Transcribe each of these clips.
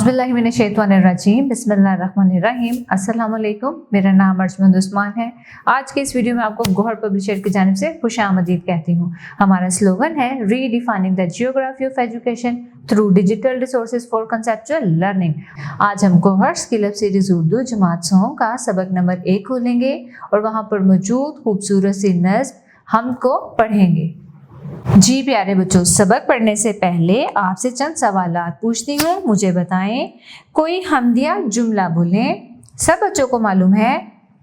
औज़ुबिल्लाहिमिनश्शैतानिर्रजीम बिस्मिल्लाहिर्रहमानिर्रहीम। अस्सलाम वालेकुम। मेरा नाम अर्जमंद उस्मान है। आज के इस वीडियो में आपको गौहर पब्लिशर की जानिब से खुशामदीद कहती हूँ। हमारा स्लोगन है redefining the geography of education through digital resources for conceptual learning. आज हम Gauhar skill up series Urdu जमात 100 का सबक नंबर 1 खोलेंगे और वहाँ पर मौजूद खूबसूरत सी नज़्म हमको पढ़ेंगे। जी प्यारे बच्चों, सबक पढ़ने से पहले आपसे चंद सवालात पूछती हूँ। मुझे बताएं, कोई हमदिया जुमला बोलें। सब बच्चों को मालूम है?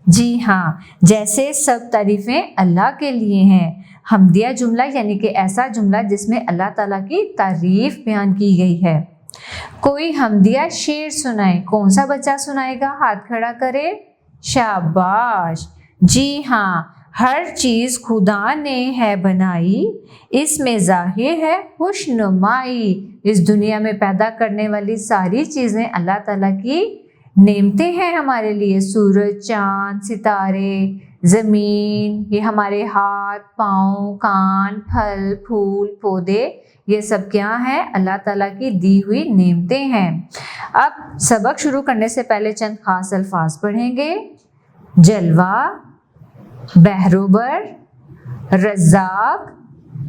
जी हाँ, जैसे सब तारीफ़ें अल्लाह के लिए हैं। हमदिया जुमला यानी कि ऐसा जुमला जिसमें अल्लाह ताला की तारीफ़ बयान की गई है। कोई हमदिया शेर सुनाए। कौन सा बच्चा सुनाएगा? हाथ खड़ा करे। शाबाश। जी हाँ, हर चीज़ खुदा ने है बनाई, इसमें ज़ाहिर है खुशनुमाई। इस दुनिया में पैदा करने वाली सारी चीज़ें अल्लाह ताला की नेमतें हैं हमारे लिए। सूरज, चाँद, सितारे, ज़मीन, ये हमारे हाथ, पाँव, कान, फल, फूल, पौधे, ये सब क्या हैं? अल्लाह ताला की दी हुई नेमतें हैं। अब सबक शुरू करने से पहले चंद खास अल्फाज पढ़ेंगे। जलवा, बहरोबर, रज़ाक,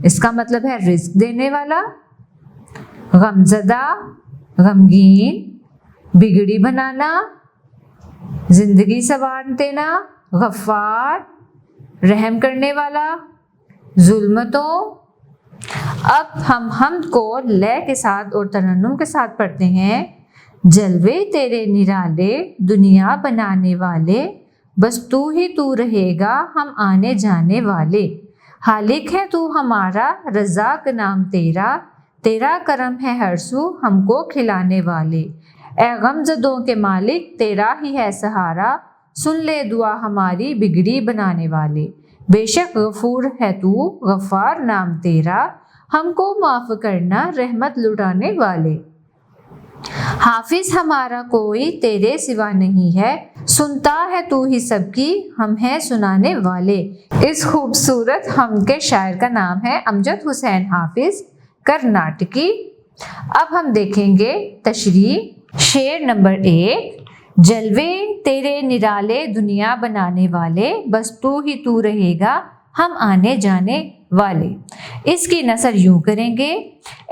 इसका मतलब है रिस्क देने वाला। गमज़दा, गमगीन, बिगड़ी बनाना, जिंदगी संवार देना। गफ़ार, रहम करने वाला। जुल्मतों। अब हम को लय के साथ और तरन्नुम के साथ पढ़ते हैं। जलवे तेरे निराले, दुनिया बनाने वाले, बस तू ही तू रहेगा हम आने जाने वाले। हालिक है तू हमारा, रज़ाक नाम तेरा, तेरा करम है हर सू हमको खिलाने वाले। ए गमज़दों के मालिक, तेरा ही है सहारा, सुन ले दुआ हमारी बिगड़ी बनाने वाले। बेशक गफूर है तू, गफ़ार नाम तेरा, हमको माफ़ करना रहमत लुटाने वाले। हाफिज हमारा कोई तेरे सिवा नहीं है, सुनता है तू ही सबकी, हम हैं सुनाने वाले। इस खूबसूरत हम के शायर का नाम है अमजद हुसैन हाफिज, कर्नाटकी। अब हम देखेंगे तशरीह। शेर नंबर 1। जलवे तेरे निराले, दुनिया बनाने वाले, बस तू ही तू रहेगा हम आने जाने वाले। इसकी नसर यूं करेंगे।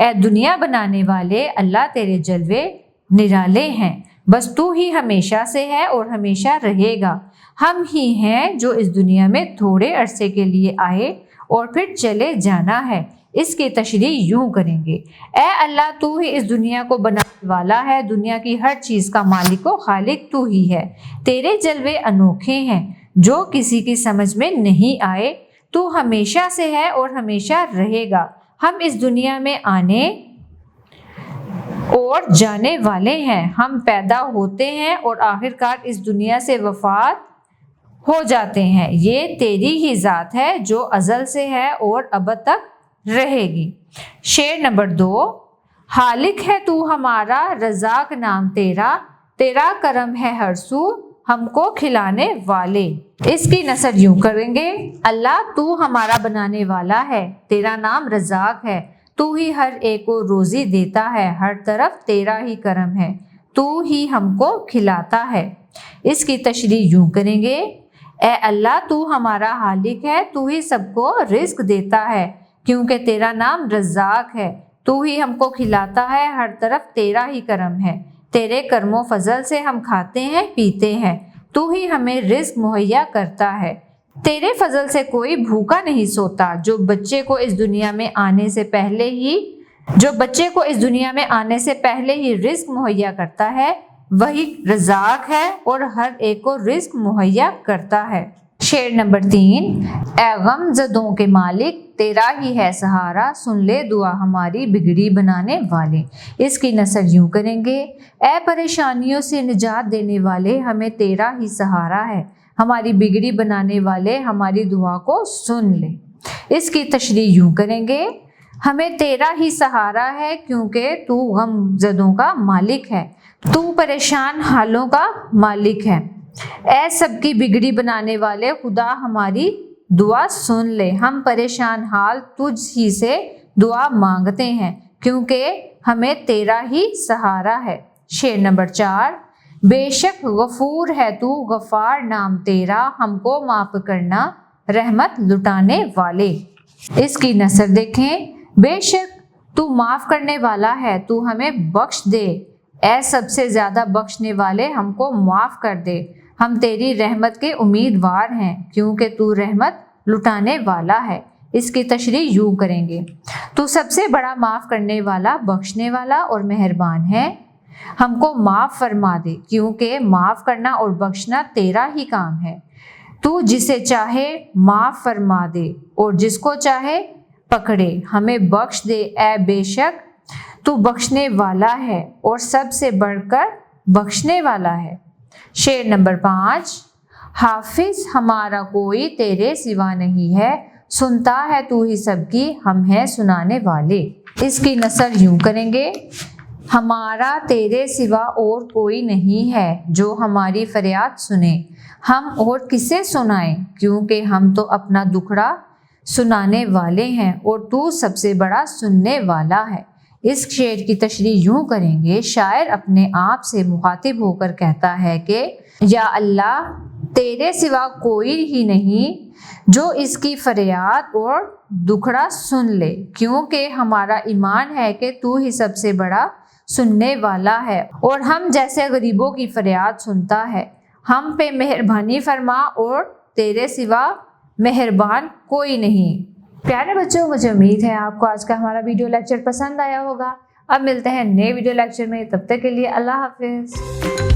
ए दुनिया बनाने वाले, अल्लाह तेरे जलवे निराले हैं, बस तू ही हमेशा से है और हमेशा रहेगा। हम ही हैं जो इस दुनिया में थोड़े अरसे के लिए आए और फिर चले जाना है। इसकी तशरीह यूं करेंगे। ए अल्लाह, तू ही इस दुनिया को बनाने वाला है, दुनिया की हर चीज़ का मालिक व खालिक तू ही है। तेरे जलवे अनोखे हैं जो किसी की समझ में नहीं आए। तू हमेशा से है और हमेशा रहेगा। हम इस दुनिया में आने और जाने वाले हैं। हम पैदा होते हैं और आखिरकार इस दुनिया से वफात हो जाते हैं। ये तेरी ही ज़ात है जो अज़ल से है और अब तक रहेगी। शेर नंबर 2। हालिक है तू हमारा, रज़ाक नाम तेरा, तेरा करम है हर सू हमको खिलाने वाले। इसकी नसर यूं करेंगे। अल्लाह, तू हमारा बनाने वाला है, तेरा नाम रज़ाक है, तू ही हर एक को रोज़ी देता है, हर तरफ तेरा ही करम है, तू ही हमको खिलाता है। इसकी तशरीह यूं करेंगे। ए अल्लाह, तू हमारा हालिक है, तू ही सबको रिस्क देता है, क्योंकि तेरा नाम रज़ाक है, तू ही हमको खिलाता है, हर तरफ तेरा ही करम है, तेरे कर्मो फजल से हम खाते हैं पीते हैं, तू ही हमें रिस्क मुहैया करता है। तेरे फजल से कोई भूखा नहीं सोता। जो बच्चे को इस दुनिया में आने से पहले ही रिस्क मुहैया करता है, वही रज़ाक है और हर एक को रिस्क मुहैया करता है। शेर नंबर 3। ए गमज़दों के मालिक, तेरा ही है सहारा, सुन ले दुआ हमारी बिगड़ी बनाने वाले। इसकी नसर यूं करेंगे। ए परेशानियों से निजात देने वाले, हमें तेरा ही सहारा है, हमारी बिगड़ी बनाने वाले, हमारी दुआ को सुन ले। इसकी तशरीह यूं करेंगे। हमें तेरा ही सहारा है क्योंकि तू गमज़दों का मालिक है, तू परेशान हालों का मालिक है। ऐ सबकी बिगड़ी बनाने वाले, खुदा हमारी दुआ सुन ले। हम परेशान हाल तुझ ही से दुआ मांगते हैं क्योंकि हमें तेरा ही सहारा है। शेर नंबर 4, बेशक गफूर है तू गफार नाम तेरा, हमको माफ करना रहमत लुटाने वाले। इसकी नसर देखें, बेशक तू माफ करने वाला है, तू हमें बख्श दे, ऐ सबसे ज्यादा बख्शने वाले हमको माफ कर दे, हम तेरी रहमत के उम्मीदवार हैं क्योंकि तू रहमत लुटाने वाला है। इसकी तशरीह यूं करेंगे, तू सबसे बड़ा माफ़ करने वाला, बख्शने वाला और मेहरबान है, हमको माफ़ फरमा दे क्योंकि माफ़ करना और बख्शना तेरा ही काम है। तू जिसे चाहे माफ़ फरमा दे और जिसको चाहे पकड़े, हमें बख्श दे ऐ बेशक तू बख्शने वाला है और सबसे बढ़कर बख्शने वाला है। शेर नंबर 5, हाफिज हमारा कोई तेरे सिवा नहीं है, सुनता है तू ही सबकी, हम हैं सुनाने वाले। इसकी नसर यूं करेंगे, हमारा तेरे सिवा और कोई नहीं है जो हमारी फरियाद सुने, हम और किसे सुनाएं क्योंकि हम तो अपना दुखड़ा सुनाने वाले हैं और तू सबसे बड़ा सुनने वाला है। इस शेर की तशरीह यूं करेंगे, शायर अपने आप से मुखातिब होकर कहता है कि या अल्लाह तेरे सिवा कोई ही नहीं जो इसकी फरियाद और दुखड़ा सुन ले, क्योंकि हमारा ईमान है कि तू ही सबसे बड़ा सुनने वाला है और हम जैसे गरीबों की फरियाद सुनता है। हम पे मेहरबानी फरमा और तेरे सिवा मेहरबान कोई नहीं। प्यारे बच्चों, मुझे उम्मीद है आपको आज का हमारा वीडियो लेक्चर पसंद आया होगा। अब मिलते हैं नए वीडियो लेक्चर में, तब तक के लिए अल्लाह हाफिज़।